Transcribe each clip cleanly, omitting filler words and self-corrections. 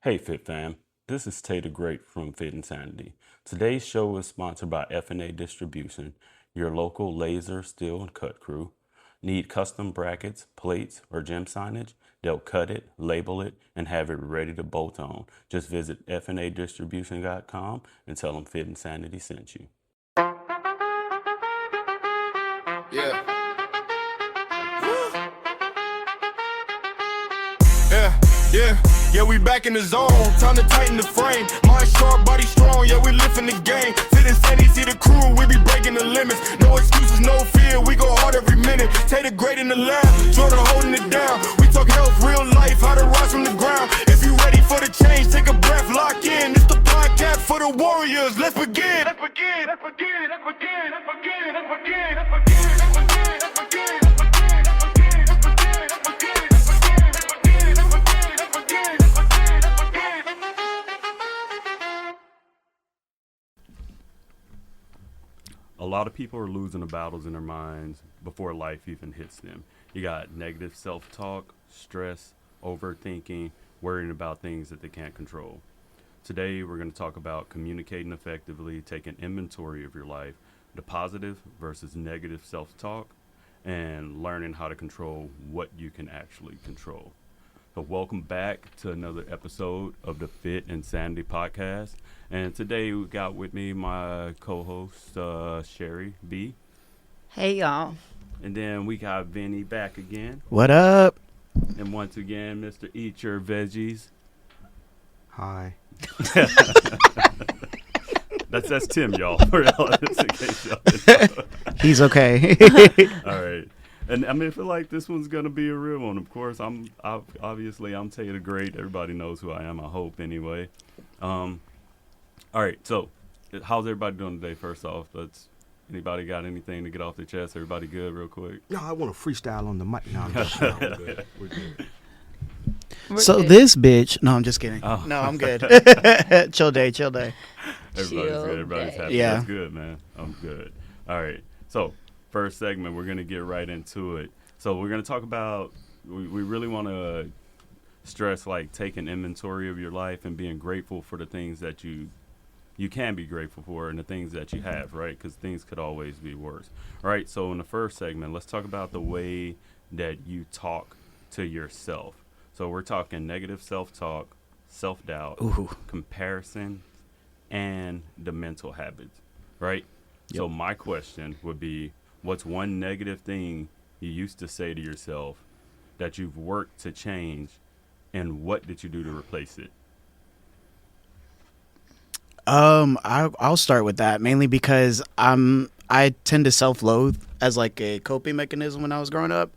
Hey Fit Fam, this is Tay The Great from Fit and Sanity. Today's show is sponsored by F&A Distribution, your local laser, steel, and cut crew. Need custom brackets, plates, or gym signage? They'll cut it, label it, and have it ready to bolt on. Just visit fnadistribution.com and tell them Fit and Sanity sent you. Yeah. Yeah, we back in the zone. Time to tighten the frame. Mind sharp, body strong. Yeah, we lifting the game. Fit and Sandy, see the crew. We be breaking the limits. No excuses, no fear. We go hard every minute. Tay The Great in the lab. Jordan holding it down. We talk health, real life, how to rise from the ground. If you ready for the change, take a breath, lock in. It's the podcast for the warriors. Let's begin. Let's begin. Let's begin. Let's begin. Let's begin. Let's begin. Let's begin. Let's begin. Let's begin. A lot of people are losing the battles in their minds before life even hits them. You got negative self-talk, stress, overthinking, worrying about things that they can't control. Today, we're going to talk about communicating effectively, taking inventory of your life, the positive versus negative self-talk, and learning how to control what you can actually control. So welcome back to another episode of the Fit and Sanity Podcast. And today we got with me my co-host, Sheri B. Hey, y'all. And then we got Vinny back again. What up? And once again, Mr. Eat Your Veggies. Hi. That's Tim, y'all. He's okay. All right. And I mean, I feel like this one's going to be a real one. Of course, I'm Tay The Great. Everybody knows who I am, I hope, anyway. All right, so how's everybody doing today, first off? Anybody got anything to get off their chest? Everybody good real quick? No, I want to freestyle on the mic. No, I'm just we're good. We're good. So this bitch. No, I'm just kidding. Oh. No, I'm good. Chill day. Everybody's Chill good. Everybody's day. happy. Yeah. That's good, man. I'm good. All right, so first segment, we're going to get right into it. So we're going to talk about, we really want to stress like taking inventory of your life and being grateful for the things that you can be grateful for and the things that you have, right? Because things could always be worse. All right, so in the first segment, let's talk about the way that you talk to yourself. So we're talking negative self-talk, self-doubt, comparison, and the mental habits, right? Yep. So my question would be, what's one negative thing you used to say to yourself that you've worked to change, and what did you do to replace it? I'll start with that mainly because I tend to self-loathe as like a coping mechanism when I was growing up,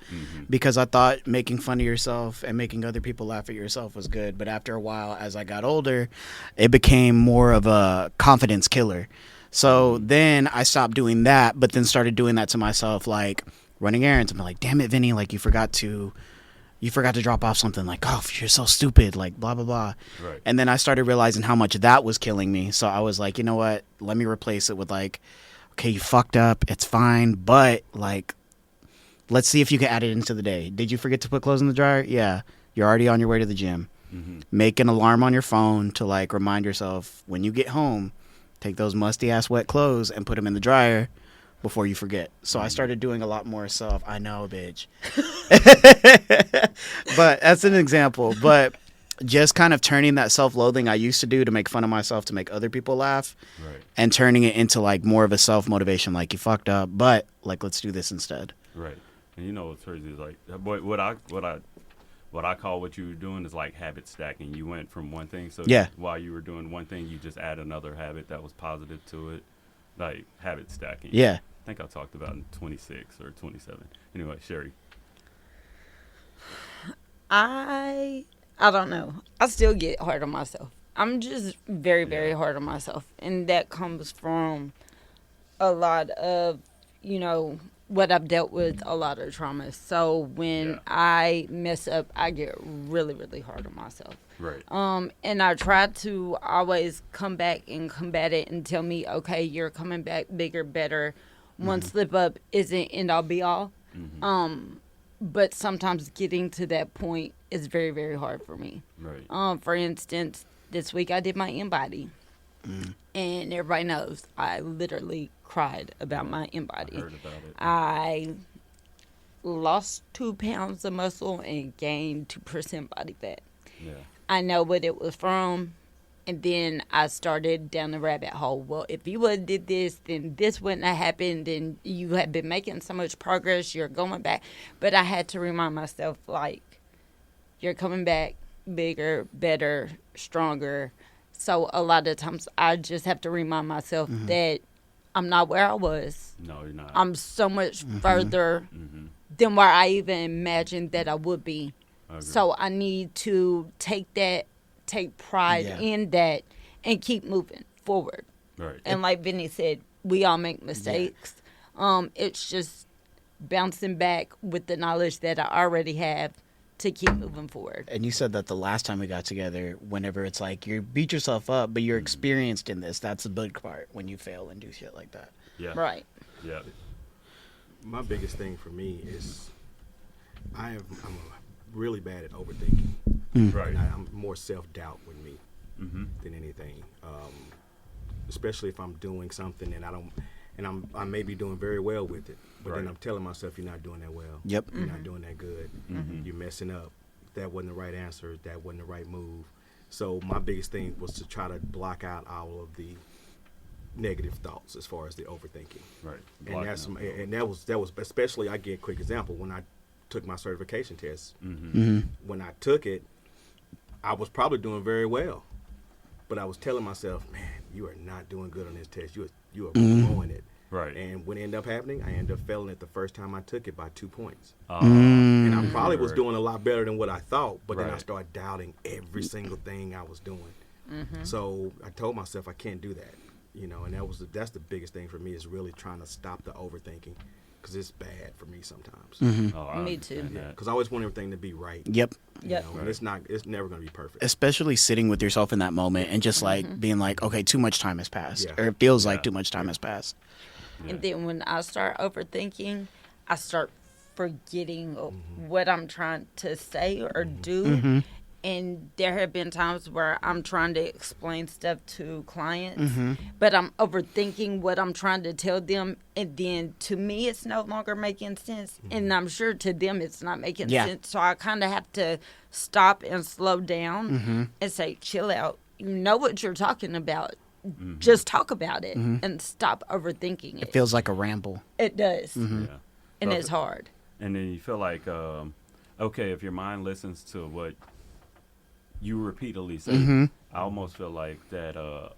because I thought making fun of yourself and making other people laugh at yourself was good. But after a while, as I got older, it became more of a confidence killer. So then I stopped doing that, but then started doing that to myself, like running errands. I'm like, damn it, Vinny, like you forgot to drop off something, like, oh, you're so stupid, like blah, blah, blah. Right. And then I started realizing how much that was killing me. So I was like, you know what? Let me replace it with like, okay, you fucked up. It's fine. But like, let's see if you can add it into the day. Did you forget to put clothes in the dryer? Yeah. You're already on your way to the gym. Make an alarm on your phone to like remind yourself when you get home, take those musty ass wet clothes and put them in the dryer before you forget. So I started doing a lot more self. I know, bitch. But that's an example. But just kind of turning that self-loathing I used to do to make fun of myself to make other people laugh, Right. and turning it into like more of a self-motivation, like you fucked up, but like let's do this instead. Right. And you know what's crazy is like what I call what you were doing is like habit stacking. You went from one thing, so Yeah. while you were doing one thing, you just add another habit that was positive to it, like habit stacking. Yeah. I think I talked about in 26 or 27. Anyway, Sheri. I don't know. I still get hard on myself. I'm just very, very hard on myself. And that comes from a lot of, what I've dealt with, a lot of trauma. So when I mess up, I get really, really hard on myself. Right. And I try to always come back and combat it and tell me, okay, you're coming back bigger, better. One slip up isn't end all be all. but sometimes getting to that point is very, very hard for me. Right. For instance, this week I did my in-body. And everybody knows I literally cried about my in-body. I heard about it. I lost 2 pounds of muscle and gained 2% body fat. Yeah. I know what it was from. And then I started down the rabbit hole. Well, if you would have did this, then this wouldn't have happened. And you have been making so much progress. You're going back. But I had to remind myself, like, you're coming back bigger, better, stronger. So a lot of times I just have to remind myself that I'm not where I was. No, you're not. I'm so much further than where I even imagined that I would be. I agree. So I need to take pride in that and keep moving forward. Right. And like Vinny said, we all make mistakes. It's just bouncing back with the knowledge that I already have to keep moving forward. And you said that the last time we got together, whenever it's like you beat yourself up, but you're experienced in this, that's the big part when you fail and do shit like that. Yeah. Right. Yeah. My biggest thing for me is I'm really bad at overthinking. Right. And I'm more self-doubt with me than anything. Especially if I'm doing something and I may be doing very well with it, but then I'm telling myself you're not doing that well. Yep. You're not doing that good. You're messing up. That wasn't the right answer. That wasn't the right move. So my biggest thing was to try to block out all of the negative thoughts as far as the overthinking. Right. And that was especially, I get a quick example when I took my certification test. When I took it, I was probably doing very well, but I was telling myself, man, you are not doing good on this test. You are blowing it. Right. And what ended up happening, I ended up failing it the first time I took it by 2 points. And And I probably was doing a lot better than what I thought, but then I Right. started doubting every single thing I was doing. So I told myself I can't do that, and that's the biggest thing for me is really trying to stop the overthinking, because it's bad for me sometimes. Oh, I Me too. understand that. Because I always want everything to be right. Yep. Yep. And it's never going to be perfect. Especially sitting with yourself in that moment and just like being like, okay, too much time has passed. Yeah. Or it feels like Yeah. too much time has passed. And then when I start overthinking, I start forgetting what I'm trying to say or do. And there have been times where I'm trying to explain stuff to clients, but I'm overthinking what I'm trying to tell them. And then to me, it's no longer making sense. And I'm sure to them, it's not making sense. So I kind of have to stop and slow down and say, chill out. You know what you're talking about. Just talk about it and stop overthinking it. It feels like a ramble. It does. Yeah. And So it's hard. And then you feel like, okay, if your mind listens to what you repeatedly say, I almost feel like that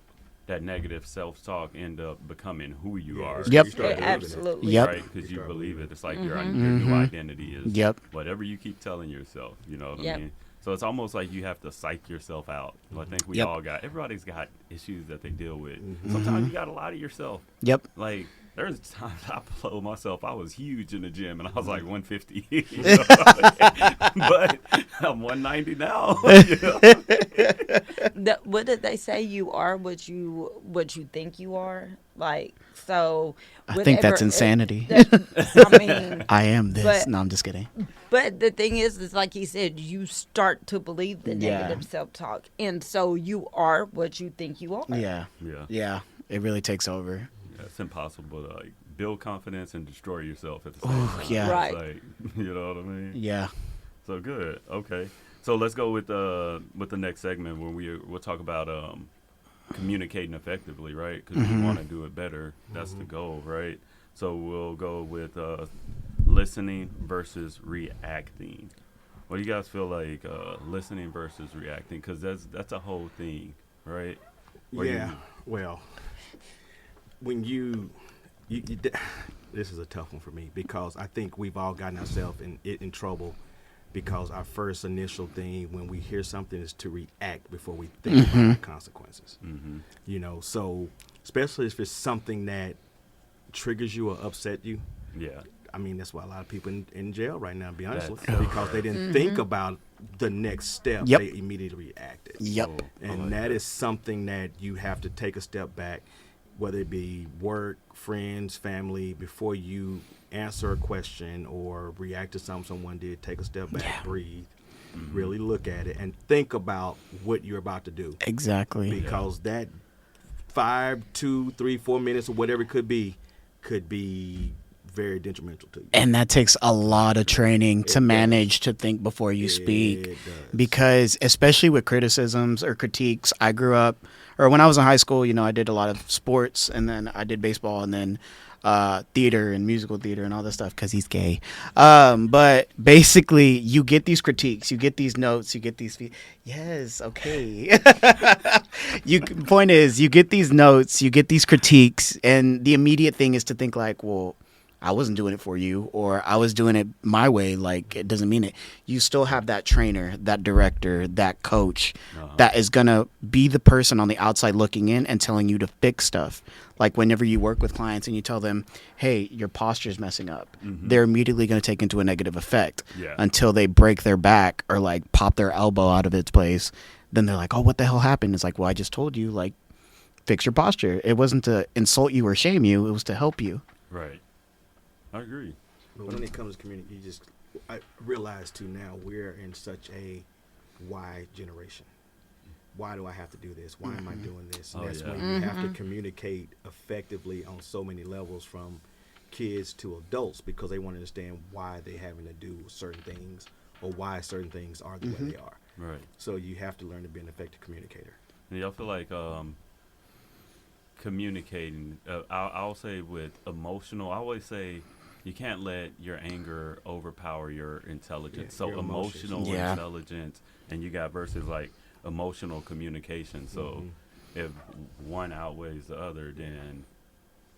negative self-talk end up becoming who you are. Yep. You start believing it. Absolutely. Yep. Right, because you start believe believing it. It's like your new identity is Yep. whatever you keep telling yourself. You know what Yep. I mean? So it's almost like you have to psych yourself out. I think we Yep. all everybody's got issues that they deal with. Sometimes you got to lie to yourself. Yep. Like, there's times I blow myself. I was huge in the gym, and I was like 150. You know? But I'm 190 now. You know? What did they say? You are what you think you are. Like, so. I think that's whatever- insanity. I mean, I am this. But- No, I'm just kidding. but the thing is like he said, you start to believe the Yeah. negative self-talk, and so you are what you think you are. Yeah. Yeah. Yeah. It really takes over. Yeah, it's impossible to like build confidence and destroy yourself at the same Ooh, time. yeah. Right. It's like, you know what I mean? Yeah. So good. Okay. So let's go with the next segment where we'll talk about communicating effectively, right? Because we want to do it better. That's the goal, right? So we'll go with listening versus reacting. What do you guys feel like listening versus reacting? Because that's a whole thing, right? Where Well, when you this is a tough one for me, because I think we've all gotten ourselves in trouble, because our first initial thing when we hear something is to react before we think about the consequences. So especially if it's something that triggers you or upset you. Yeah. I mean, that's why a lot of people in jail right now, to be honest with That's you, because they didn't think about the next step. Yep. They immediately reacted. Yep. Oh, I And like that is something that you have to take a step back, whether it be work, friends, family, before you answer a question or react to something someone did, take a step back, breathe, really look at it, and think about what you're about to do. Exactly. Because that 5, 2, 3, 4 minutes or whatever it could be very detrimental to you. And that takes a lot of training to manage to think before you speak. It does. Because especially with criticisms or critiques, I grew up, or when I was in high school, you know, I did a lot of sports, and then I did baseball, and then theater and musical theater and all that stuff because he's gay. But basically, you get these critiques, you get these notes, you get these. Yes, okay. Point is, you get these notes, you get these critiques, and the immediate thing is to think like, well, I wasn't doing it for you, or I was doing it my way. Like, it doesn't mean it. You still have that trainer, that director, that coach that is going to be the person on the outside looking in and telling you to fix stuff. Like whenever you work with clients and you tell them, hey, your posture is messing up, they're immediately going to take into a negative effect until they break their back or like pop their elbow out of its place. Then they're like, oh, what the hell happened? It's like, well, I just told you, like, fix your posture. It wasn't to insult you or shame you. It was to help you. Right. I agree. But when it comes to community, I realize too now we're in such a why generation. Why do I have to do this? Why am I doing this? And that's when you have to communicate effectively on so many levels, from kids to adults, because they want to understand why they're having to do certain things or why certain things are the way they are. Right. So you have to learn to be an effective communicator. Yeah, I feel like communicating, I'll say with emotional, I always say you can't let your anger overpower your intelligence. Yeah, So your emotional Yeah. intelligence, and you got versus like emotional communication. So if one outweighs the other, then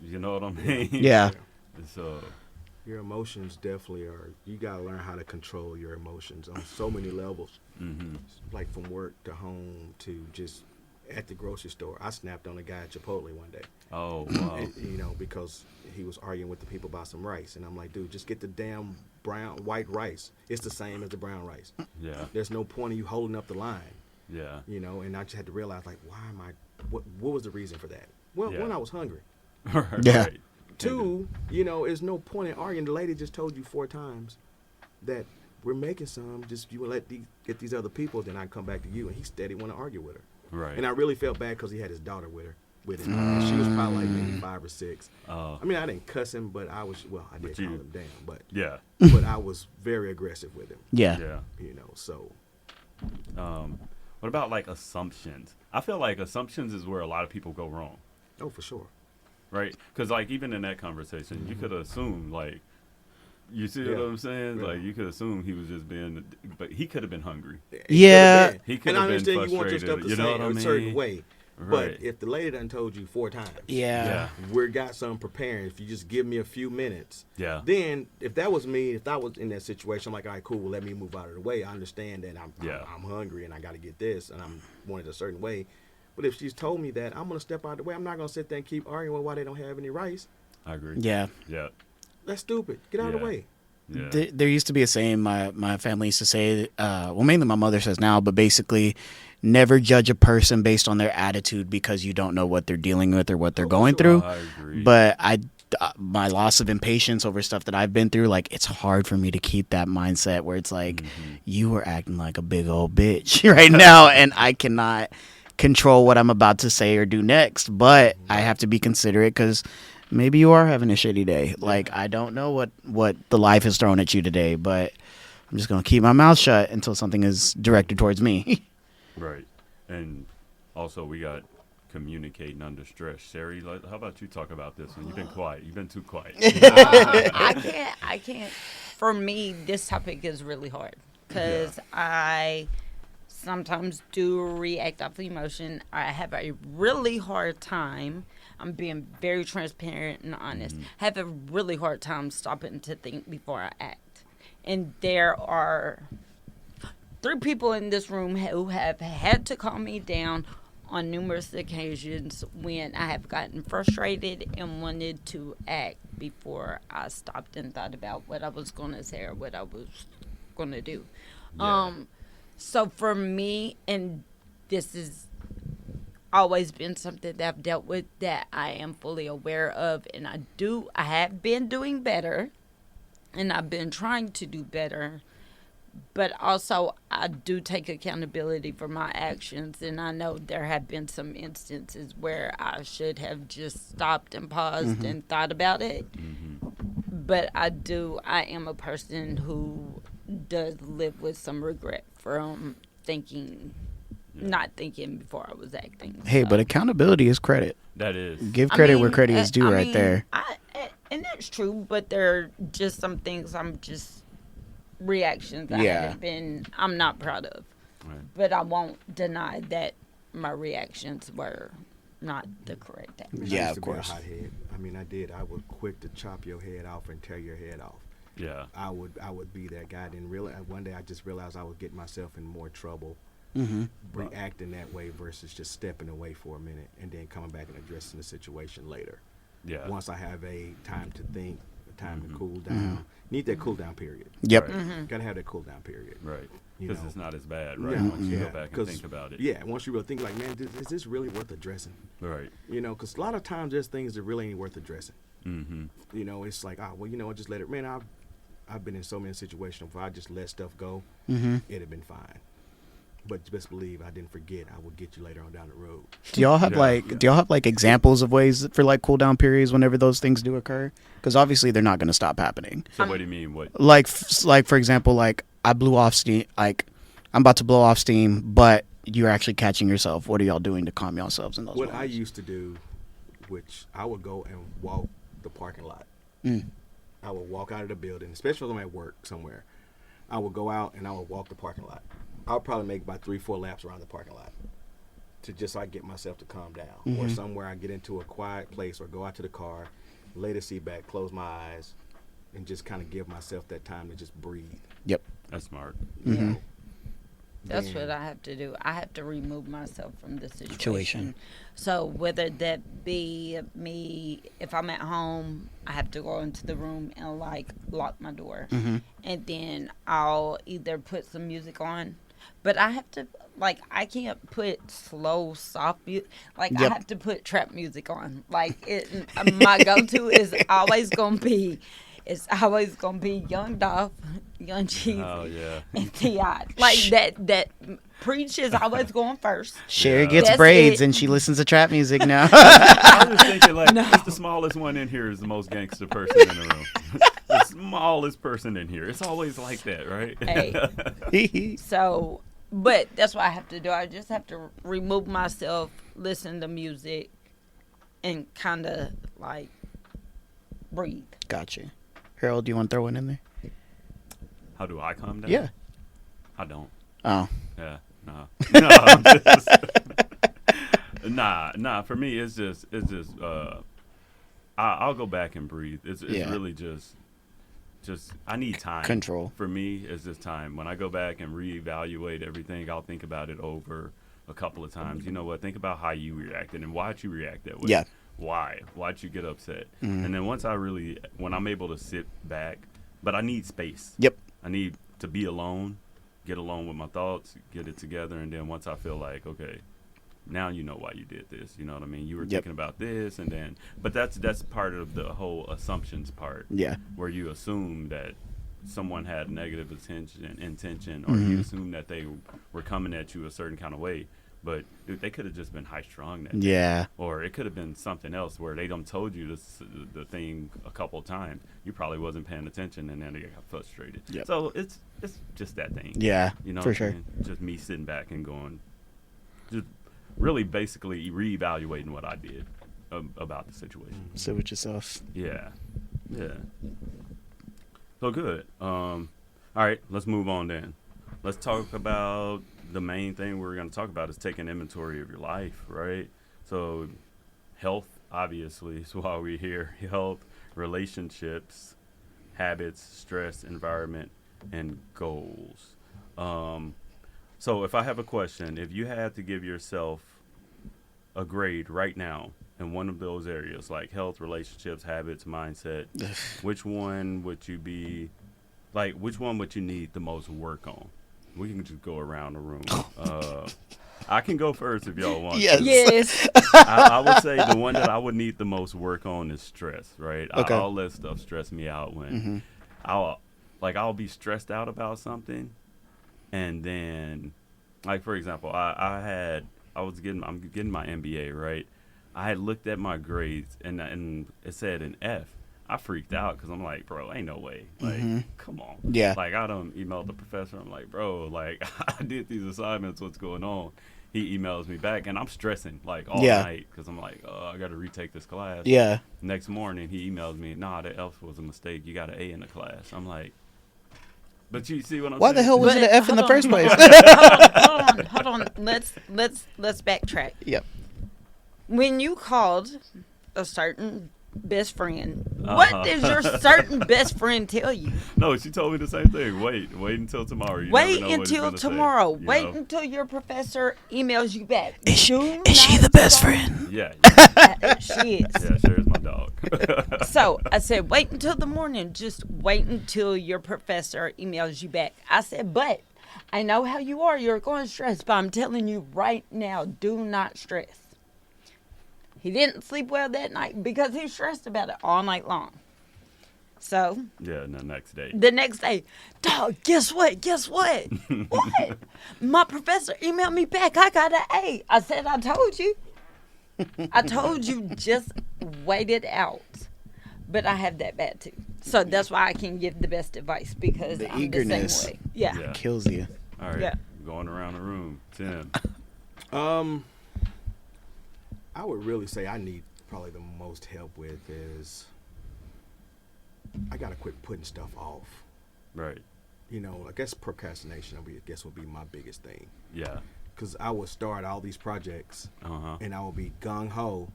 you know what I mean? Yeah. So Your emotions definitely are, you got to learn how to control your emotions on so many levels. Like from work to home to just at the grocery store. I snapped on a guy at Chipotle one day. oh wow. And, you know, because he was arguing with the people about some rice. And I'm like, dude, just get the damn white rice. It's the same as the brown rice. Yeah. There's no point in you holding up the line, Yeah. you know. And I just had to realize, like, why am I, what was the reason for that? Well, Yeah. one, I was hungry. Yeah. Right. Two, you know, there's no point in arguing. The lady just told you 4 times that we're making some, just you get these other people, then I come back to you. And he steady want to argue with her. Right. And I really felt bad because he had his daughter with him. And she was probably like maybe 5 or 6. I mean, I didn't cuss him, but I did call him damn, but Yeah. but I was very aggressive with him. Yeah. Yeah. You know, so What about like assumptions? I feel like assumptions is where a lot of people go wrong, for sure. right? Because like even in that conversation, you could assume like, you see what Yeah. I'm saying? Yeah. Like you could assume he was just being, but he could have been hungry. Yeah. He could And I have been understand you want your frustrated. stuff to You know say what I a certain mean? way. Right. But if the lady done told you 4 times, Yeah. we got something preparing. If you just give me a few minutes, Yeah. then if that was me, if I was in that situation, I'm like, all right, cool, well, let me move out of the way. I understand that I'm hungry and I got to get this and I'm wanted a certain way. But if she's told me that, I'm going to step out of the way. I'm not going to sit there and keep arguing why they don't have any rice. I agree. Yeah. Yeah. That's stupid. Get out of the Yeah. way. Yeah. There used to be a saying my family used to say, well, mainly my mother says now, but basically, never judge a person based on their attitude because you don't know what they're dealing with or what they're going through. I agree. But my loss of impatience over stuff that I've been through, like, it's hard for me to keep that mindset where it's like, you are acting like a big old bitch right now, and I cannot control what I'm about to say or do next. But I have to be considerate because maybe you are having a shitty day. Like, I don't know what the life has thrown at you today, but I'm just going to keep my mouth shut until something is directed towards me. Right. And also we got communicating under stress. Sheri, how about you talk about this one? You've been quiet. You've been too quiet. I can't. For me, this topic is really hard because I sometimes do react off emotion. I have a really hard time. I'm being very transparent and honest. Have a really hard time stopping to think before I act. And there are 3 people in this room who have had to calm me down on numerous occasions when I have gotten frustrated and wanted to act before I stopped and thought about what I was going to say or what I was going to do. Yeah. So for me, and this is always been something that I've dealt with that I am fully aware of, and I have been doing better, and I've been trying to do better, but also I do take accountability for my actions, and I know there have been some instances where I should have just stopped and paused and thought about it. But I am a person who does live with some regret from not thinking before I was acting. Hey, but accountability is credit. That is. Give credit where credit is due right there. And that's true, but there are just some things reactions I'm not proud of. Right. But I won't deny that my reactions were not the correct action. I Yeah, used of to be a course. hothead. I mean, I did. I was quick to chop your head off and tear your head off. Yeah. I would be that guy. Then realize one day I just realized I was getting myself in more trouble reacting that way versus just stepping away for a minute and then coming back and addressing the situation later. Yeah. Once I have a time to think, a time to cool down. Need that cool down period. Yep. Right. Gotta have that cool down period. Right. You Because know. it's not as bad, right? Yeah. Once you Yeah. go back and 'Cause, think about it. Yeah, once you really think like, man, is this really worth addressing? Right. You know, because a lot of times there's things that really ain't worth addressing. Mm-hmm. You know, it's like, well, you know what, just let it. Man, I've been in so many situations where I just let stuff go, it'd have been fine. But best believe I didn't forget. I would get you later on down the road. Do y'all have like examples of ways for like cool down periods whenever those things do occur? Because obviously they're not going to stop happening. So what do you mean? What? Like for example, like I blew off steam. Like I'm about to blow off steam, but you're actually catching yourself. What are y'all doing to calm yourselves in those What I moments? used to do, which I would go and walk the parking lot. I would walk out of the building, especially when I'm at work somewhere. I would go out and I would walk the parking lot. I'll probably make about 3-4 laps around the parking lot to just so I get myself to calm down. Or somewhere I get into a quiet place or go out to the car, lay the seat back, close my eyes, and just kind of give myself that time to just breathe. Yep. That's smart. You know? That's Then- what I have to do. I have to remove myself from the situation. Situation. So whether that be me, if I'm at home, I have to go into the room and like lock my door, and then I'll either put some music on, but I have to I can't put slow, soft music. I Yep. have to put trap music on. My go-to is always gonna be. It's always gonna be Young Dolph, Young Jeezy, Oh yeah. and T.I. That Preach is always going first. Sherry gets That's braids it. and she listens to trap music now. I was just thinking it's the smallest one in here is the most gangster person in the room. The smallest person in here. It's always like that, right? Hey. So, but that's what I have to do. I just have to remove myself, listen to music, and kind of breathe. Gotcha. Harold, do you want to throw one in there? How do I calm down? Yeah. I don't. Oh. Yeah. No. No. I'm just, nah. For me, it's just. I'll go back and breathe. It's really just. I need time. Control. For me, it's just time. When I go back and reevaluate everything, I'll think about it over a couple of times. You know what? Think about how you reacted and why'd you react that way. Yeah. Why'd you get upset? And then once when I'm able to sit back, but I need space. Yep. I need to be alone, get alone with my thoughts, get it together, and then once I feel like, okay, now you know why you did this. You know what I mean? You were thinking about this, and then, but that's part of the whole assumptions part. Yeah. Where you assume that someone had negative intention, or you assume that they were coming at you a certain kind of way. But they could have just been high strung that day. Yeah. Or it could have been something else where they done told you the thing a couple of times. You probably wasn't paying attention, and then they got frustrated. Yep. So it's just that thing. Yeah. You know, For what I'm sure. saying? Just me sitting back and going, just really basically reevaluating what I did about the situation. Sit with yourself. Yeah. So good. All right, let's move on then. Let's talk about the main thing we're going to talk about is taking inventory of your life, right? So health, obviously, is why we're here. Health, relationships, habits, stress, environment, and goals. So if I have a question, if you had to give yourself a grade right now in one of those areas, like health, relationships, habits, mindset, which one would you be, which one would you need the most work on? We can just go around the room. I can go first if y'all want. Yes. Yes. I would say the one that I would need the most work on is stress, right? Okay. All that stuff stress me out when I'll be stressed out about something, and then, like for example, I'm getting my MBA, right? I had looked at my grades and it said an F. I freaked out because I'm like, bro, ain't no way. Like, come on. Yeah. Like, I done emailed the professor. I'm like, bro, like, I did these assignments. What's going on? He emails me back, and I'm stressing, like, all night because I'm like, I got to retake this class. Yeah. Next morning, he emails me, nah, the F was a mistake. You got an A in the class. I'm like, but you see what I'm saying? Why the hell was it an F in the first place? Hold on. Let's backtrack. Yep. When you called a certain best friend, what does your certain best friend tell you? No, she told me the same thing. Wait until tomorrow. You Wait never know what he's until gonna say, tomorrow. you Wait know? until your professor emails you back. Is she the best friend? Yeah. She is. Yeah, Sheri's my dog. So I said, wait until the morning. Just wait until your professor emails you back. I said, but I know how you are. You're going to stress, but I'm telling you right now, do not stress. He didn't sleep well that night because he stressed about it all night long. So Yeah, and the next day. the next day, dog, guess what? What? My professor emailed me back. I got an A. I said, I told you. I told you, just wait it out. But I have that bad too. So that's why I can give the best advice because The I'm eagerness. the same way. Yeah. Yeah. Kills you. All right. Yeah. Going around the room. Tim. I would really say I need probably the most help with is I gotta quit putting stuff off. Right. You know, I guess procrastination would be my biggest thing. Yeah. Because I would start all these projects and I would be gung ho,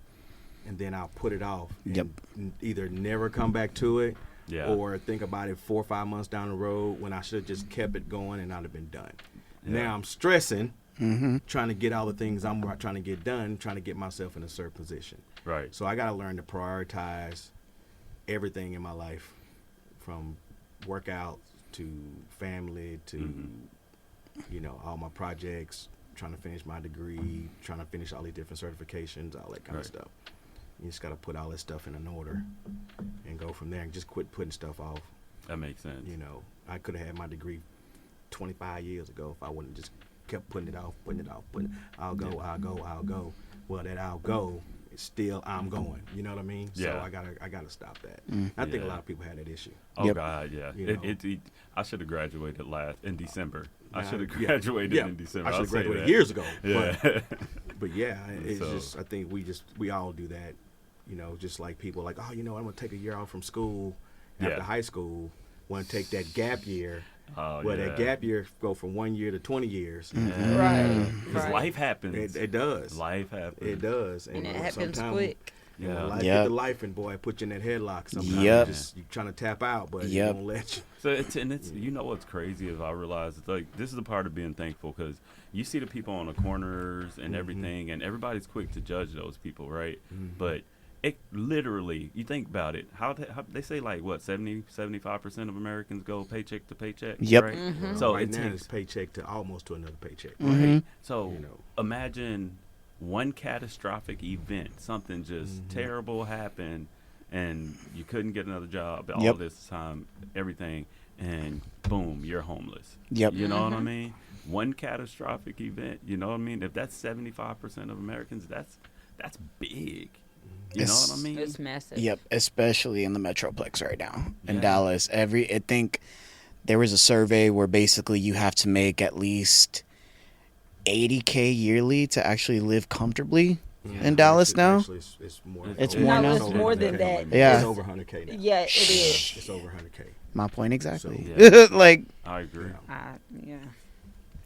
and then I'll put it off. Yep. And either never come back to it, Yeah. or think about it 4 or 5 months down the road when I should have just kept it going and I'd have been done. Yeah. Now I'm stressing, trying to get all the things I'm trying to get done, trying to get myself in a certain position. Right. So I got to learn to prioritize everything in my life, from workout to family to, you know, all my projects, trying to finish my degree, trying to finish all these different certifications, all that kind of stuff. You just got to put all this stuff in an order and go from there and just quit putting stuff off. That makes sense. You know, I could have had my degree 25 years ago if I wouldn't just kept putting it off. I'll go. Well, that I'll go, it's still I'm going. You know what I mean? Yeah. So I gotta stop that. I think a lot of people had that issue. Oh, Yep. God, yeah. You know. I should have graduated in December. I Nah, should have yeah. graduated Yeah. in December. I should I'll have say graduated that. years ago. Yeah. But yeah, it's So- just, I think we all do that. You know, just like people like, oh, you know, I'm going to take a year off from school after Yeah. high school, want to take that gap year. Oh, Well, yeah. that gap year go from 1 year to 20 years. Right. Because life happens. It does. Life happens. It does. And it you know, happens sometimes, quick. You know, Yeah. life Yep. get the life and boy, put you in that headlock. Sometimes Yep. you're trying to tap out, but Yep. it won't let you. So it's you know what's crazy is I realize it's like this is the part of being thankful because you see the people on the corners and everything, and everybody's quick to judge those people, right? But it literally, you think about it, how they say like what 75% of Americans go paycheck to paycheck. Yep. Right? Mm-hmm. So right it now takes it's paycheck to almost to another paycheck. right. So You know. imagine one catastrophic event, something just terrible happened, and you couldn't get another job. All Yep. this time, everything, and boom, you're homeless. Yep. You know what I mean? One catastrophic event. You know what I mean? If that's 75% of Americans, that's big. You know what I mean? It's massive. Yep, especially in the Metroplex right now in Yeah. Dallas. I think there was a survey where basically you have to make at least $80K yearly to actually live comfortably in Dallas now. Actually, it's more. It's over- more now? over It's more than 100K. that. Yeah. It's over 100K now. Yeah, it is. It's over 100K. My point exactly. So- Like, I agree. Yeah.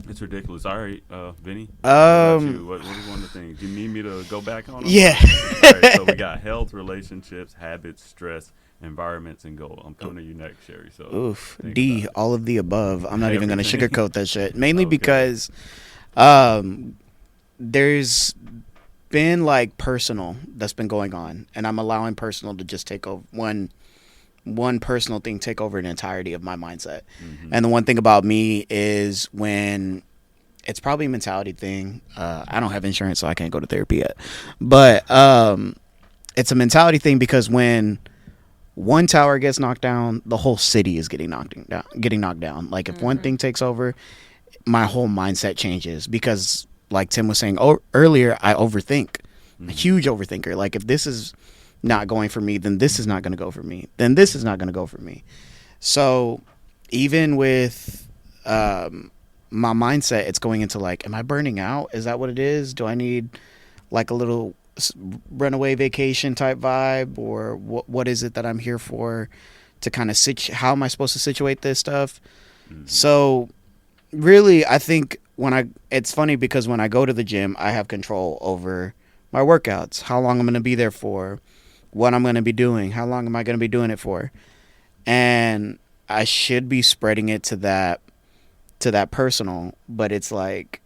It's ridiculous. All right, Vinny. What about you? What is one of the things? Do you need me to go back on them? yeah. All right, so we got health, relationships, habits, stress, environments, and goal. I'm coming to you next, Sheri. So Oof. think D, about it. all of the above. I'm not even going to Everything. sugarcoat that shit. Mainly Okay. because there's been like personal that's been going on, and I'm allowing personal to just take over one personal thing take over an entirety of my mindset. And the one thing about me is when it's probably a mentality thing. I don't have insurance, so I can't go to therapy yet. But it's a mentality thing because when one tower gets knocked down, the whole city is getting knocked down. Like if one thing takes over, my whole mindset changes because, like Tim was saying earlier, I overthink. A huge overthinker. Like if this is not going for me, then this is not going to go for me. Then this is not going to go for me. So even with my mindset, it's going into like, am I burning out? Is that what it is? Do I need like a little runaway vacation type vibe, or what is it that I'm here for? To kind of how am I supposed to situate this stuff? So really, I think it's funny because when I go to the gym, I have control over my workouts, how long I'm going to be there for, what I'm going to be doing, how long am I going to be doing it for, and I should be spreading it to that personal, but it's like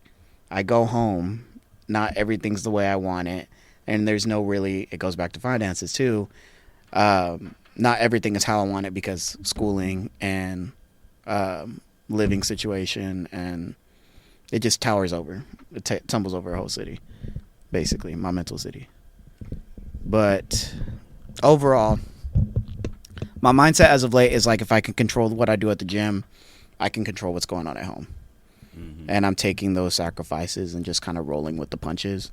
I go home, not everything's the way I want it, and there's no really, it goes back to finances too. Not everything is how I want it because schooling and living situation, and it just towers over, it tumbles over a whole city, basically my mental city. But overall, my mindset as of late is like, if I can control what I do at the gym, I can control what's going on at home. And I'm taking those sacrifices and just kind of rolling with the punches.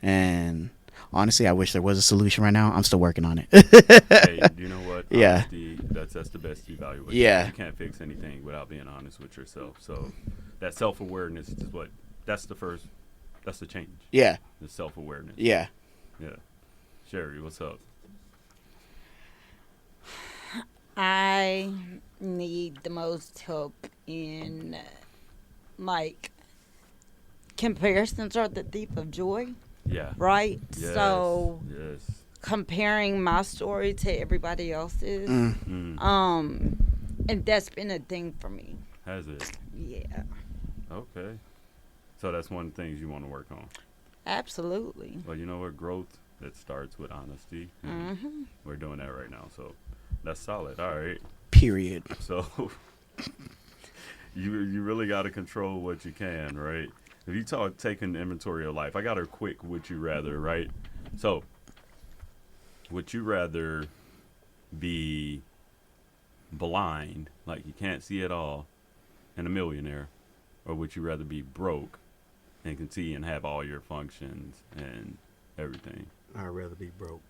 And honestly, I wish there was a solution right now. I'm still working on it. Hey, you know what? Yeah. Honesty, that's the best evaluation. Yeah. You can't fix anything without being honest with yourself. So that self-awareness is that's the change. Yeah. The self-awareness. Yeah. Yeah. Sheri, what's up? I need the most help in, like, comparisons are the thief of joy, Yeah. right? Yes. So Yes. comparing my story to everybody else's, Mm. and that's been a thing for me. Has it? Yeah, Okay. So that's one of the things you want to work on. absolutely. Well, you know what? Growth, it starts with honesty. And we're doing that right now. So that's solid. All right. Period. So you really got to control what you can, right? If you talk taking inventory of life, I got a quick would you rather, right? So would you rather be blind, like you can't see at all, and a millionaire, or would you rather be broke and can see and have all your functions and everything? I'd rather be broke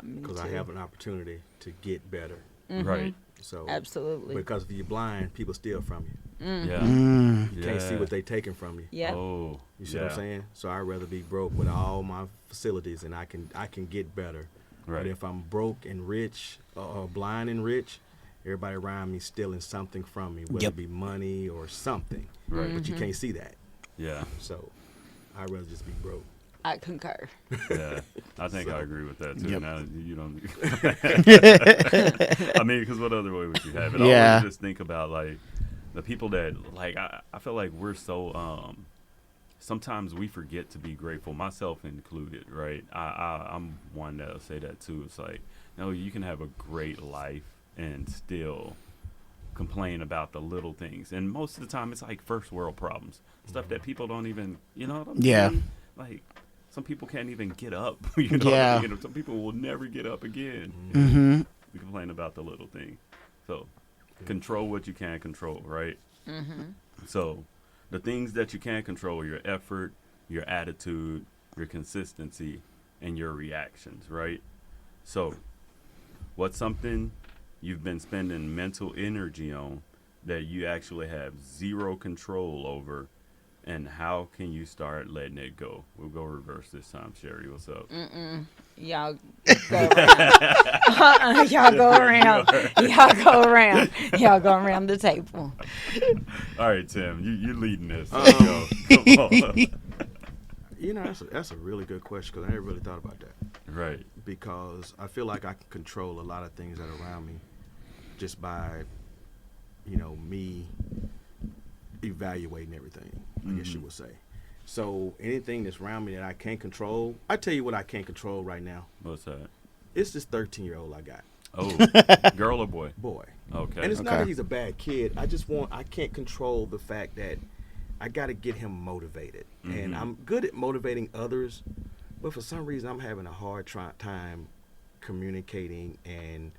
Me because too. I have an opportunity to get better. Right. So Absolutely. because if you're blind, people steal from you. Yeah. You can't see Yeah. what they're taking from you. Yep. Oh, You see what I'm saying? So I'd rather be broke with all my facilities, and I can get better. Right. But if I'm broke and rich, or blind and rich, everybody around me stealing something from me, whether Yep. it be money or something. Right. But you can't see that. Yeah. So I'd rather just be broke. I concur. Yeah, I think I agree with that too. Yep. Now you don't. I mean, because what other way would you have it? I Yeah. always just think about like the people that like. I feel like we're so. Sometimes we forget to be grateful, myself included. Right? I'm one that'll say that too. It's like, no, you can have a great life and still complain about the little things, and most of the time it's like first world problems, stuff that people don't even. You know what I'm Yeah. saying? Like. Some people can't even get up. You know, Yeah. Some people will never get up again. Mm-hmm. We complain about the little thing. So, control what you can control, right? So, the things that you can control are your effort, your attitude, your consistency, and your reactions, right? So, what's something you've been spending mental energy on that you actually have zero control over? And how can you start letting it go? We'll go reverse this time. Sheri, what's up? Y'all go around. Y'all go around. Y'all go around. Y'all go around the table. All right, Tim, you're leading this. Let's go. Come on. You know, that's a really good question because I never really thought about that. Right. Because I feel like I can control a lot of things that are around me just by, me evaluating everything, I guess you would say. So anything that's around me that I can't control, I tell you what I can't control right now. What's that? It's this 13-year-old I got. Oh, girl or boy? Boy. Okay. And it's not Okay. that he's a bad kid. I can't control the fact that I got to get him motivated. And I'm good at motivating others, but for some reason I'm having a hard time communicating and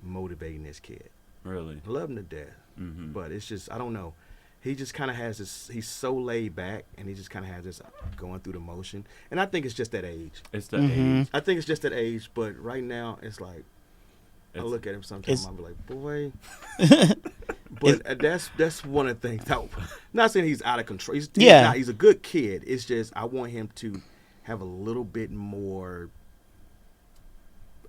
motivating this kid. Really? I love him to death, but it's just, I don't know. He just kind of has this, he's so laid back, and he just kind of has this going through the motion. And I think it's just that age. It's the age. I think it's just that age, but right now it's like, I look at him sometimes, I'll be like, boy. But that's one of the things. Not saying he's out of control. He's not, he's a good kid. It's just I want him to have a little bit more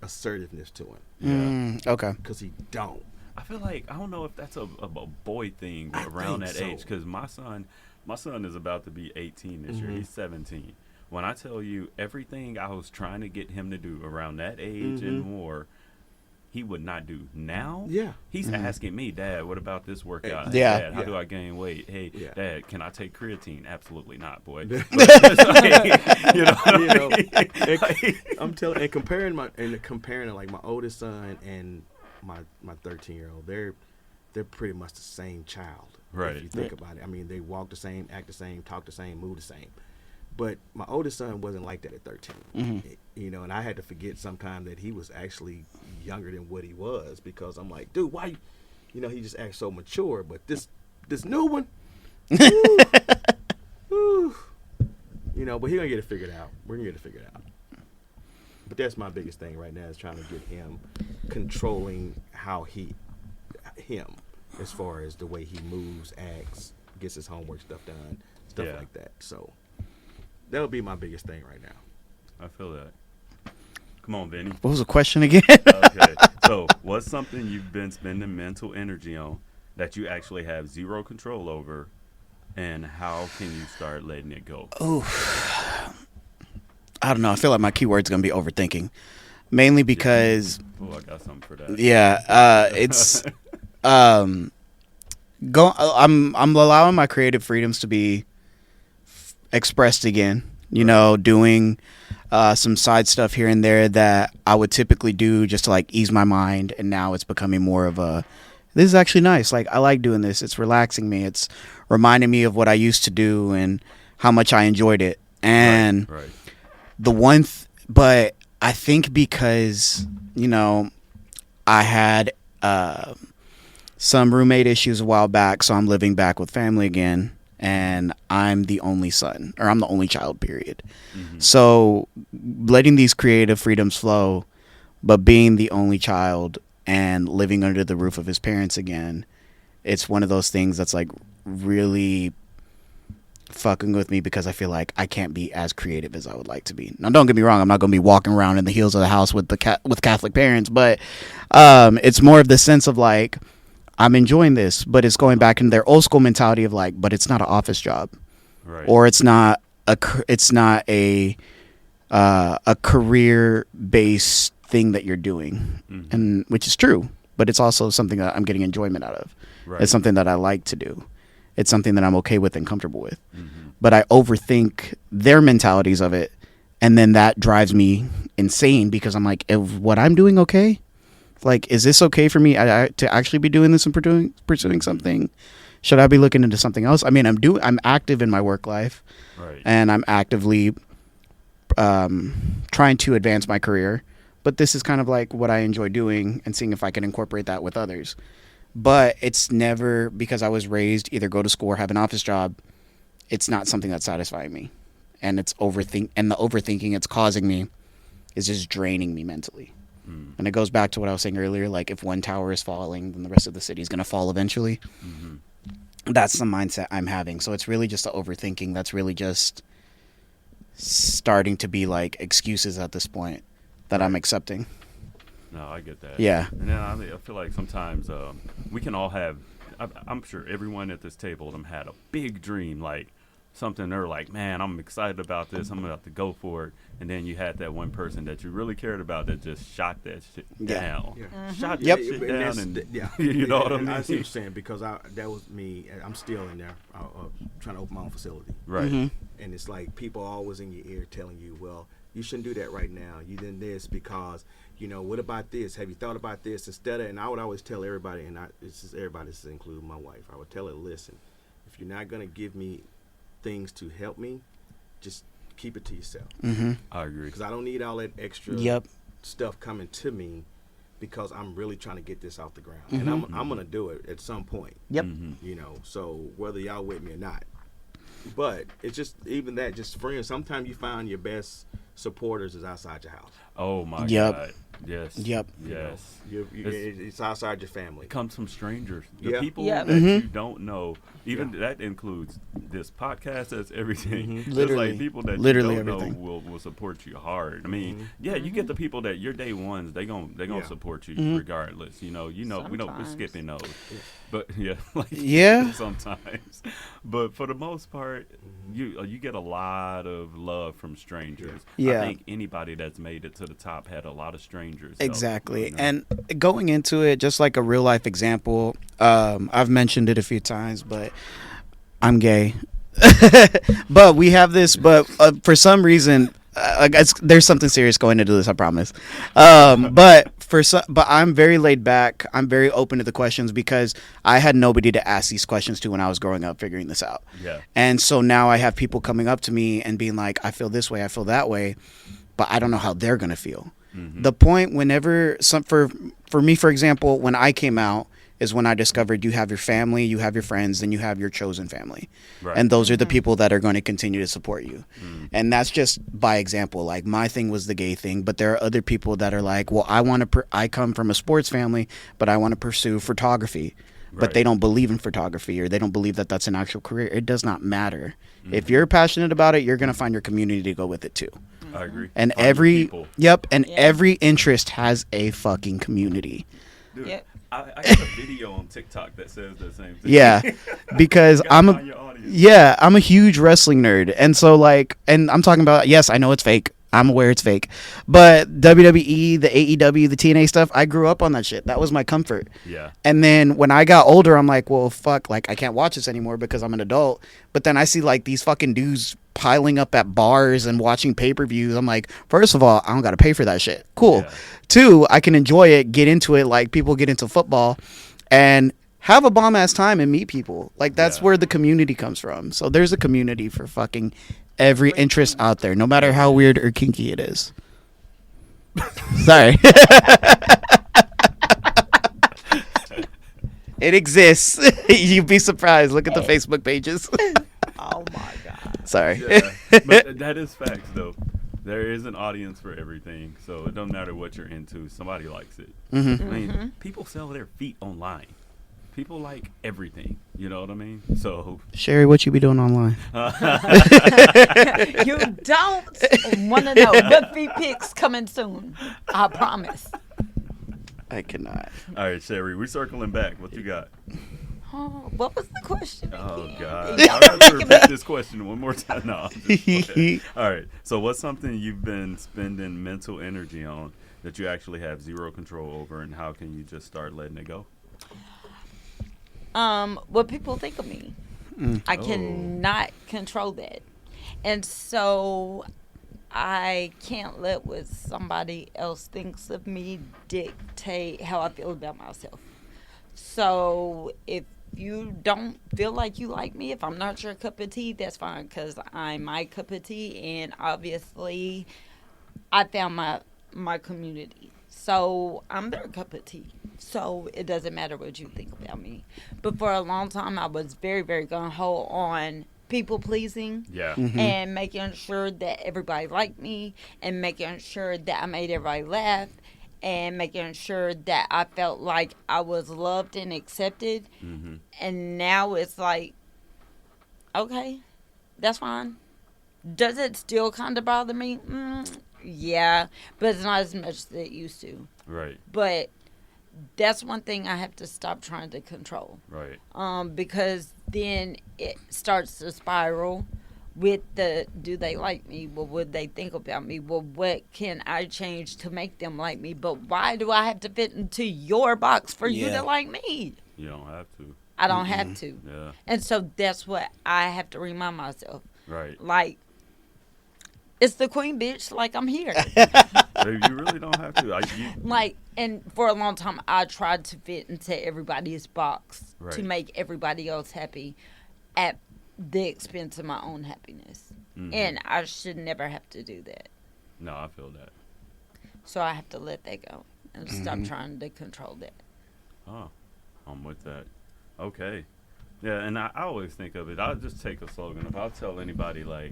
assertiveness to him. Okay. Because he don't. I feel like, I don't know if that's a boy thing around that age, because my son is about to be 18 this year. He's 17. When I tell you everything I was trying to get him to do around that age and more, he would not do. Now, he's asking me, Dad, what about this workout? Hey, Dad, how do I gain weight? Hey, Dad, can I take creatine? Absolutely not, boy. I'm telling, and comparing like my oldest son and my 13-year-old, they're pretty much the same child. Right. If you think about it, I mean, they walk the same, act the same, talk the same, move the same. But my oldest son wasn't like that at 13. You know, and I had to forget sometime that he was actually younger than what he was, because I'm like, dude, why you know, he just acts so mature. But this new one, you know, but he gonna get it figured out. We're gonna get it figured out. But that's my biggest thing right now, is trying to get him controlling him as far as the way he moves, acts, gets his homework stuff done, stuff like that. So that'll be my biggest thing right now. I feel that. Come on, Vinny. What was the question again? Okay. So what's something you've been spending mental energy on that you actually have zero control over, and how can you start letting it go? Oh, I don't know. I feel like my keyword's going to be overthinking, mainly because Oh, I got something for that. it's I'm allowing my creative freedoms to be expressed again, you know, doing some side stuff here and there that I would typically do just to like ease my mind, and now it's becoming more of a, this is actually nice, like I like doing this, it's relaxing me, it's reminding me of what I used to do and how much I enjoyed it. And Right. the one but I think because, you know, I had some roommate issues a while back, so I'm living back with family again, and I'm the only son, or I'm the only child, period. So letting these creative freedoms flow, but being the only child and living under the roof of his parents again, it's one of those things that's like really fucking with me, because I feel like I can't be as creative as I would like to be. Now, don't get me wrong, I'm not going to be walking around in the heels of the house with with Catholic parents, but it's more of the sense of like, I'm enjoying this, but it's going back into their old school mentality of like, but it's not an office job, Right. or it's not a career based thing that you're doing, and which is true, but it's also something that I'm getting enjoyment out of. Right. It's something that I like to do. It's something that I'm okay with and comfortable with. But I overthink their mentalities of it, and then that drives me insane, because I'm like, is what I'm doing okay? Like, is this okay for me to actually be doing this and pursuing something? Should I be looking into something else? I mean, I'm active in my work life, Right. and I'm actively trying to advance my career. But this is kind of like what I enjoy doing, and seeing if I can incorporate that with others. But it's never, because I was raised either go to school or have an office job, it's not something that's satisfying me. And the overthinking it's causing me is just draining me mentally. And it goes back to what I was saying earlier, like if one tower is falling, then the rest of the city is going to fall eventually. That's the mindset I'm having. So it's really just the overthinking that's really just starting to be like excuses at this point that I'm accepting. No, I get that. Yeah. And then I feel like sometimes we can all have, I'm sure everyone at this table had a big dream, like something they're like, man, I'm excited about this, I'm about to go for it. And then you had that one person that you really cared about that just shot that shit down. Shot that shit down. And you know what I mean? I see what you're saying, because that was me. I'm still in there trying to open my own facility. Right. And it's like people always in your ear telling you, well, you shouldn't do that right now. You did this because, you know, what about this? Have you thought about this? Instead of, and I would always tell everybody, and this is including my wife, I would tell her, listen, if you're not going to give me things to help me, just keep it to yourself. I agree. Because I don't need all that extra stuff coming to me, because I'm really trying to get this off the ground. And I'm going to do it at some point. Yep. You know, so whether y'all with me or not. But it's just, even that, just friends. Sometimes you find your best supporters is outside your house. Oh my Yep. God. Yes. Yep. Yes. It's outside your family. It comes from strangers. The Yeah. people Yeah. that you don't know. Even that includes this podcast. That's everything. Just Literally. like people that Literally you don't everything. know will support you hard. I mean, yeah, you get the people that your day ones. They gonna Yeah. support you regardless. You know. We're Sometimes. skipping those. But yeah, like Yeah. sometimes. But for the most part, you get a lot of love from strangers. Yeah. I think anybody that's made it to the top had a lot of strangers. Exactly. You know? And going into it, just like a real life example, I've mentioned it a few times, but I'm gay. But we have this, but for some reason, there's something serious going into this, I promise. But I'm very laid back. I'm very open to the questions because I had nobody to ask these questions to when I was growing up figuring this out. Yeah. And so now I have people coming up to me and being like, I feel this way, I feel that way, but I don't know how they're going to feel. The point whenever for me, for example, when I came out is when I discovered you have your family, you have your friends, then you have your chosen family. Right. And those are the people that are going to continue to support you. And that's just by example. Like my thing was the gay thing, but there are other people that are like, well, I come from a sports family, but I want to pursue photography. But Right. they don't believe in photography, or they don't believe that that's an actual career. It does not matter. If you're passionate about it, you're going to find your community to go with it too. I agree. And Find your people. every interest has a fucking community. Dude, Yep. I got a video on TikTok that says the same thing. Yeah, because You gotta find your audience. I'm a huge wrestling nerd, and so like, and I'm talking about, yes, I know it's fake. I'm aware it's fake, but WWE, the AEW, the TNA stuff, I grew up on that shit. That was my comfort. Yeah. And then when I got older, I'm like, well, fuck, like I can't watch this anymore because I'm an adult. But then I see like these fucking dudes piling up at bars and watching pay-per-views. I'm like, first of all, I don't got to pay for that shit. Cool. Yeah. Two, I can enjoy it, get into it like people get into football, and have a bomb-ass time and meet people. Like that's Yeah. where the community comes from. So there's a community for fucking every interest out there, no matter how weird or kinky it is. Sorry. It exists. You'd be surprised. Look at the Facebook pages. Oh my God. Sorry. Yeah. But that is facts, though. There is an audience for everything, so it don't matter what you're into. Somebody likes it. I mean, people sell their feet online. People like everything. You know what I mean? So, Sheri, what you be doing online? You don't want to know, but feet pics coming soon. I promise. I cannot. all right, Sheri, we're circling back. What you got? Oh, what was the question? Oh, again? God. Y'all I have to making me- repeat this question one more time. No, I'm just playing. All right. So, what's something you've been spending mental energy on that you actually have zero control over, and how can you just start letting it go? What people think of me. I cannot control that. And so I can't let what somebody else thinks of me dictate how I feel about myself. So if you don't feel like you like me, if I'm not your cup of tea, that's fine, because I'm my cup of tea, and obviously I found my community. So I'm their cup of tea. So it doesn't matter what you think about me. But for a long time, I was very, very gung-ho on people pleasing. Yeah. And making sure that everybody liked me, and making sure that I made everybody laugh, and making sure that I felt like I was loved and accepted. And now it's like, okay, that's fine. Does it still kind of bother me? Yeah, but it's not as much as it used to. Right. But that's one thing I have to stop trying to control. Right. Because then it starts to spiral with the, do they like me? Well, what they think about me? Well, what can I change to make them like me? But why do I have to fit into your box for you Yeah. to like me? You don't have to. I don't have to. Yeah. And so that's what I have to remind myself. Right. Like, it's the queen, bitch. Like, I'm here. You really don't have to. Like, and for a long time, I tried to fit into everybody's box to Right. make everybody else happy. At the expense of my own happiness. And I should never have to do that. No, I feel that. So I have to let that go and stop trying to control that. Oh, I'm with that. Okay. Yeah, and I always think of it. I'll just take a slogan. If I'll tell anybody, like,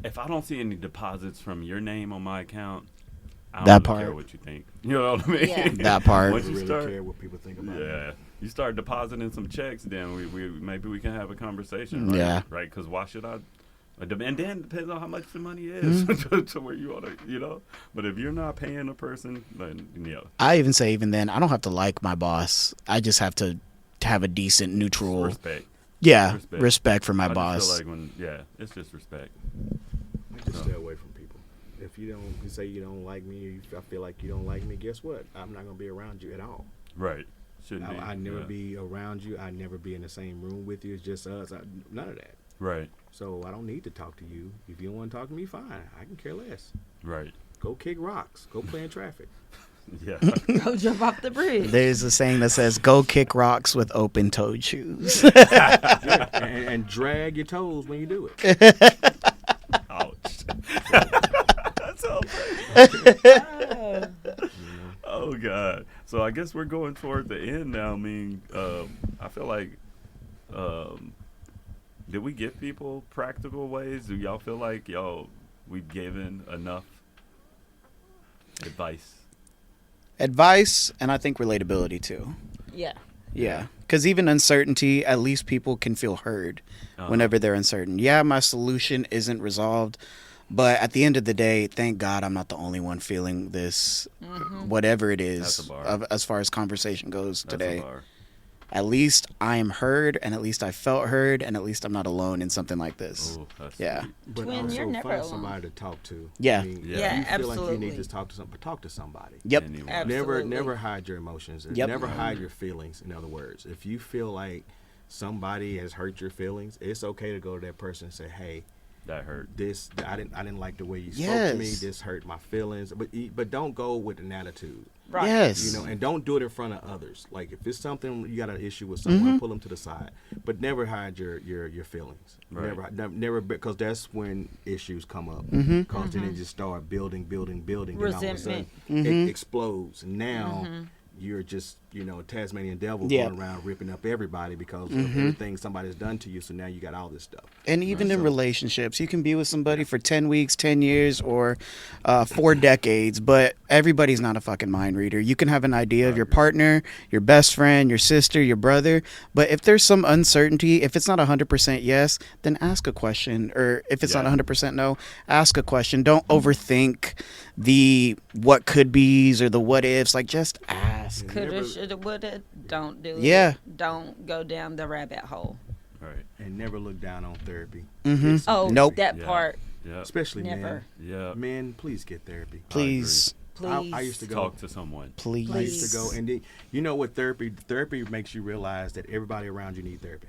if I don't see any deposits from your name on my account, I don't really care what you think. You know what I mean? Yeah. That part. Once I you really start, care what people think about it. yeah, you start depositing some checks, then we maybe we can have a conversation. Right? Yeah. Right? Because why should I? And then it depends on how much the money is to where you want to, you know. But if you're not paying a person, then I even say even then I don't have to like my boss. I just have to have a decent neutral respect. Yeah, respect for my I boss. just feel like it's just respect. Just stay away from people. If you say you don't like me, or I feel like you don't like me, guess what? I'm not gonna be around you at all. Right. Shouldn't be. I never be around you. I never be in the same room with you. It's just us. None of that. Right. So I don't need to talk to you. If you don't want to talk to me, fine. I can care less. Right. Go kick rocks. Go play in traffic. Yeah. Go jump off the bridge. There's a saying that says, "Go kick rocks with open-toed shoes." Yeah, and drag your toes when you do it. Ouch. That's all. Oh God. So I guess we're going toward the end now. I mean, I feel like, did we give people practical ways? Do y'all feel like we've given enough advice? Advice, and I think relatability too. Yeah. Yeah, because even uncertainty, at least people can feel heard whenever they're uncertain. Yeah, my solution isn't resolved, but at the end of the day, thank God I'm not the only one feeling this, whatever it is, as far as conversation goes today. At least I am heard, and at least I felt heard, and at least I'm not alone in something like this. Ooh, Yeah. But Twin, also you're never find alone. somebody to talk to. Yeah. I mean, Yeah, if you feel like you absolutely. need to talk to somebody, talk to somebody. Yep. Anyone. Absolutely. Never hide your emotions. Yep. Never hide your feelings. In other words, if you feel like somebody has hurt your feelings, it's okay to go to that person and say, "Hey, That hurt. I didn't like the way you spoke to me. Yes. This hurt my feelings." But don't go with an attitude. Right. Yes. And don't do it in front of others. Like if it's something you got an issue with someone, pull them to the side. But never hide your feelings. Right. Never, because that's when issues come up. Because then they just start building. Then all of a sudden, Resentment. it explodes. And now you're just a Tasmanian devil going around ripping up everybody because of everything somebody's done to you. So now you got all this stuff. And even in relationships, you can be with somebody for 10 weeks, 10 years, or 4 decades, but everybody's not a fucking mind reader. You can have an idea of your partner, your best friend, your sister, your brother, but if there's some uncertainty, if it's not 100% yes, then ask a question. Or if it's not 100% no, ask a question. Don't overthink the what could be's or the what ifs. Like, just ask. Coulda, shoulda, woulda. Don't do it. Yeah. Don't go down the rabbit hole. Right. And never look down on therapy. Mhm. Oh, Nope. that Yeah. part. Yeah. Especially Never. Yeah. men, please get therapy. Please. Please. I used to go. Talk to someone. Please. I used to go, and then, you know what therapy makes you realize that everybody around you need therapy.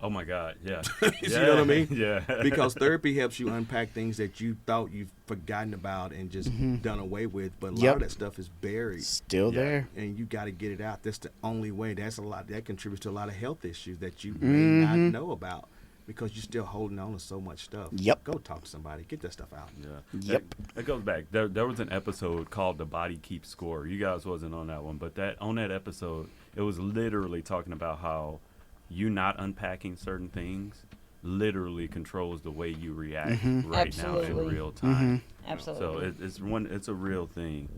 Oh my God. Yeah. You know what I mean? Yeah. Because therapy helps you unpack things that you thought you've forgotten about and just done away with, but a lot of that stuff is buried, Still there. and you got to get it out. That's the only way. That's a lot. That contributes to a lot of health issues that you may not know about because you're still holding on to so much stuff. Yep. Go talk to somebody. Get that stuff out. Yeah. Yep. It goes back. There was an episode called "The Body Keeps Score." You guys wasn't on that one, but on that episode, it was literally talking about how you not unpacking certain things literally controls the way you react right now in Absolutely. real time. Absolutely. So it's a real thing.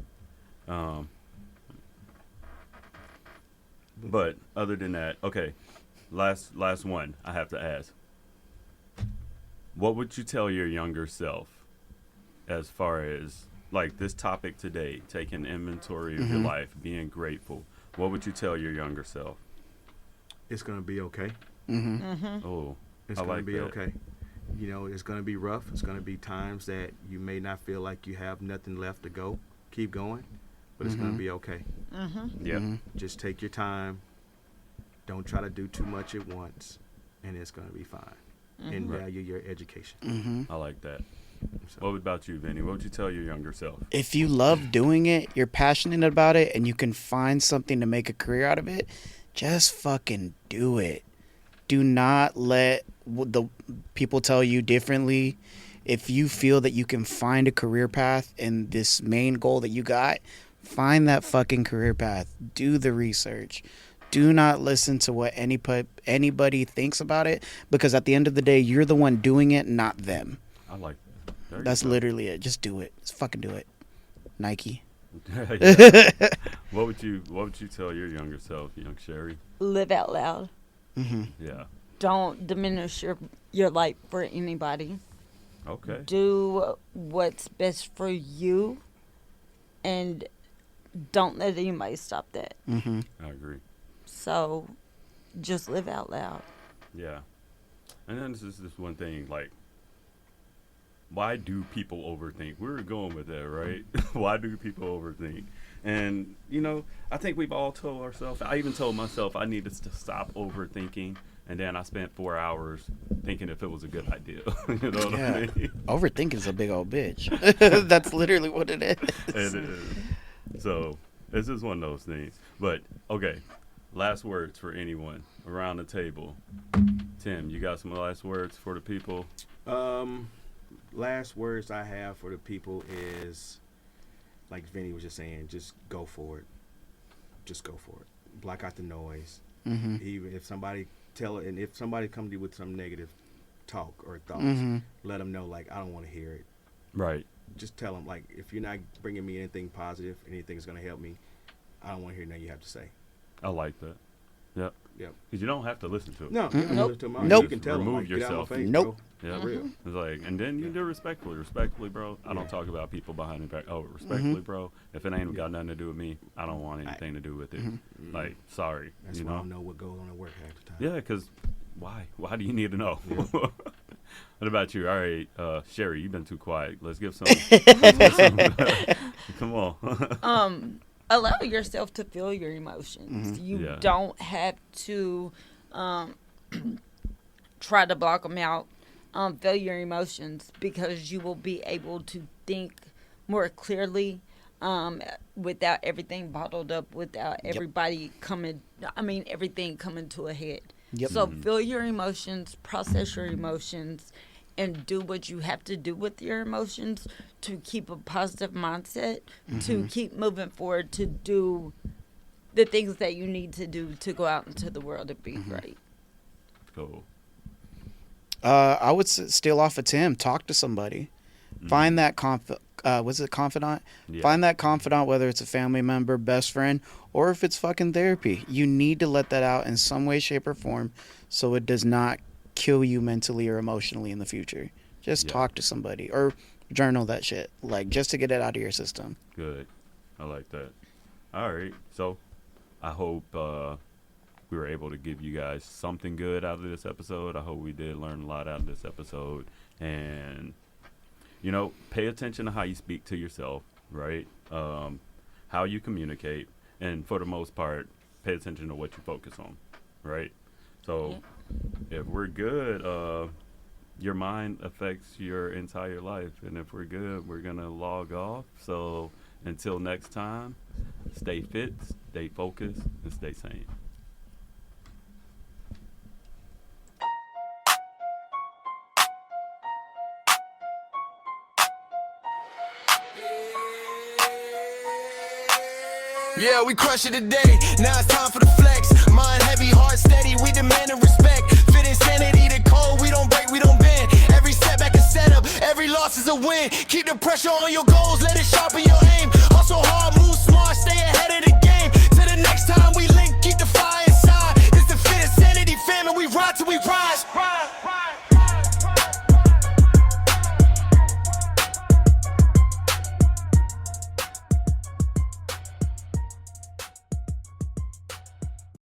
But other than that, okay, last one I have to ask. What would you tell your younger self as far as like this topic today, taking inventory of your life, being grateful? What would you tell your younger self? It's gonna be okay. Oh, It's I gonna like be that. okay. It's gonna be rough. It's gonna be times that you may not feel like you have nothing left to go. Keep going, but it's gonna be okay. Yeah. Just take your time. Don't try to do too much at once, and it's gonna be fine. And value your education. I like that. So, What about you, Vinny? What would you tell your younger self? If you love doing it, you're passionate about it, and you can find something to make a career out of it, just fucking do it. Do not let the people tell you differently. If you feel that you can find a career path in this main goal that you got, find that fucking career path. Do the research. Do not listen to what anybody thinks about it, because at the end of the day, you're the one doing it, not them. I like that. That's literally it. Just do it. Just fucking do it. Nike. What would you tell your younger self, young Sheri? Live out loud. Mm-hmm. Yeah. Don't diminish your life for anybody. Okay. Do what's best for you, and don't let anybody stop that. Mm-hmm. I agree. So, just live out loud. Yeah. And then this is this one thing, like, why do people overthink? We were going with that, right? Why do people overthink? And, you know, I think we've all told ourselves, I even told myself I needed to stop overthinking. And then I spent 4 hours thinking if it was a good idea. You know what I mean? Overthinking is a big old bitch. That's literally what it is. It is. So, this is one of those things. But, okay, last words for anyone around the table. Tim, you got some last words for the people? Last words I have for the people is, like Vinny was just saying, just go for it. Just go for it. Block out the noise. Mm-hmm. Even if somebody if somebody comes to you with some negative talk or thoughts, let them know, like, I don't want to hear it. Right. Just tell them, like, if you're not bringing me anything positive, anything that's going to help me, I don't want to hear nothing you have to say. I like that. Yep. Yep. Because you don't have to listen to it. No, you don't Nope. listen to them. Nope. You can tell them, Remove like, get out yourself. my face, Nope. bro. Yeah. Real. It's like, and then you do respectfully. Respectfully, bro. I don't talk about people behind the back. Oh, respectfully, bro. If it ain't got nothing to do with me, I don't want anything to do with it. Like, sorry. That's you why I know? don't know what goes on at work half the time. Yeah, because why? Why do you need to know? What about you? All right, Sheri, you've been too quiet. Let's give some. Come on. Allow yourself to feel your emotions. You don't have to try to block them out. Feel your emotions, because you will be able to think more clearly without everything bottled up, without everything coming to a head. Yep. So feel your emotions, process your emotions, and do what you have to do with your emotions to keep a positive mindset, to keep moving forward, to do the things that you need to do to go out into the world and be great. Cool. I would steal off of Tim. Talk to somebody. Find that confidant? Yeah. Find that confidant, whether it's a family member, best friend, or if it's fucking therapy. You need to let that out in some way, shape, or form so it does not kill you mentally or emotionally in the future. Just talk to somebody or journal that shit, like, just to get it out of your system. Good. I like that. All right. So I hope we were able to give you guys something good out of this episode. I hope we did learn a lot out of this episode. And, you know, pay attention to how you speak to yourself, right? How you communicate. And for the most part, pay attention to what you focus on, right? So if we're good, your mind affects your entire life. And if we're good, we're going to log off. So until next time, stay fit, stay focused, and stay sane. Yeah, we crush it today. Now it's time for the flex. Mind heavy, heart steady. We demand and respect. Fit insanity, the code. We don't break, we don't bend. Every setback is set up. Every loss is a win. Keep the pressure on your goals. Let it sharpen your aim. Hustle hard, move smart, stay ahead of the game. Till the next time we link, keep the fire inside. It's the Fit Insanity family. We ride till we rise.